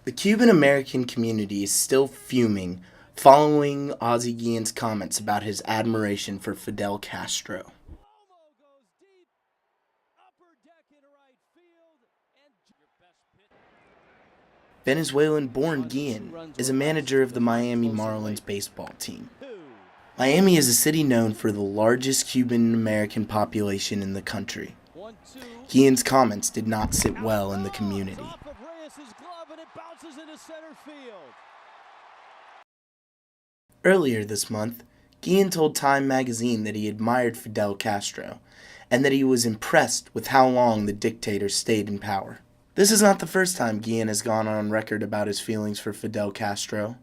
The Cuban-American community is still fuming following Ozzie Guillen's comments about his admiration for Fidel Castro. Venezuelan-born Guillen is a manager of the Miami Marlins baseball team. Miami is a city known for the largest Cuban-American population in the country. Guillen's comments did not sit well in the community. Earlier this month, Guillen told Time magazine that he admired Fidel Castro and that he was impressed with how long the dictator stayed in power. This is not the first time Guillen has gone on record about his feelings for Fidel Castro.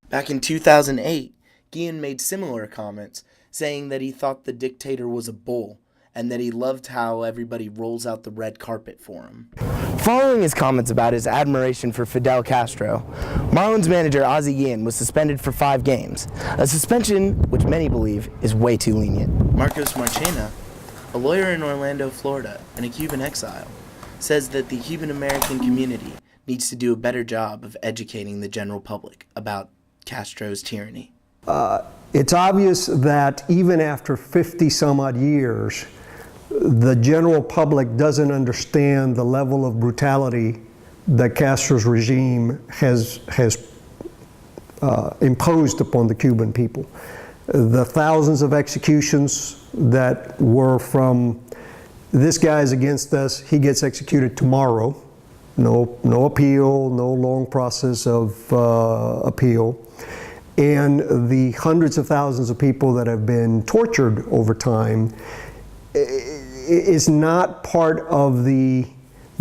Back in 2008, Guillen made similar comments, saying that he thought the dictator was a bull and that he loved how everybody rolls out the red carpet for him. Following his comments about his admiration for Fidel Castro, Marlins manager Ozzie Guillen was suspended for 5 games, a suspension which many believe is way too lenient. Marcos Marchena, a lawyer in Orlando, Florida, and a Cuban exile, says that the Cuban-American community needs to do a better job of educating the general public about Castro's tyranny. It's obvious that even after 50 some odd years, the general public doesn't understand the level of brutality that Castro's regime has imposed upon the Cuban people. The thousands of executions that were from this guy's against us, he gets executed tomorrow. No appeal, no long process of appeal. And the hundreds of thousands of people that have been tortured over time is not part of the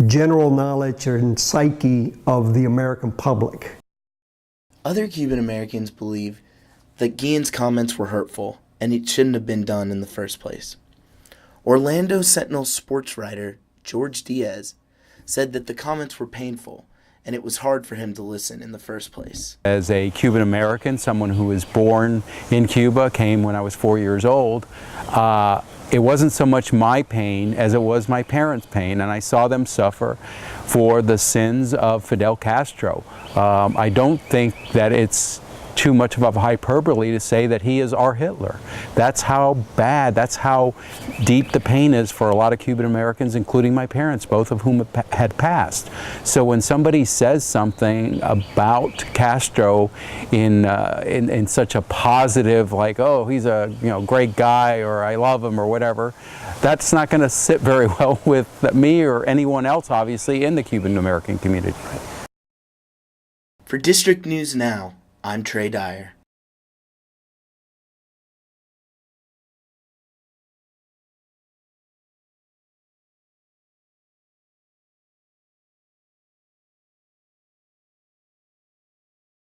general knowledge and psyche of the American public. Other Cuban Americans believe that Guillen's comments were hurtful and it shouldn't have been done in the first place. Orlando Sentinel sports writer George Diaz said that the comments were painful and it was hard for him to listen in the first place. As a Cuban-American, someone who was born in Cuba, came when I was 4 years old, it wasn't so much my pain as it was my parents' pain, and I saw them suffer for the sins of Fidel Castro. I don't think that it's too much of a hyperbole to say that he is our Hitler. That's how bad, that's how deep the pain is for a lot of Cuban Americans, including my parents, both of whom had passed. So when somebody says something about Castro in such a positive, like, oh, he's a great guy, or I love him, or whatever, that's not going to sit very well with me or anyone else, obviously, in the Cuban American community. For District News Now, I'm Trey Dyer.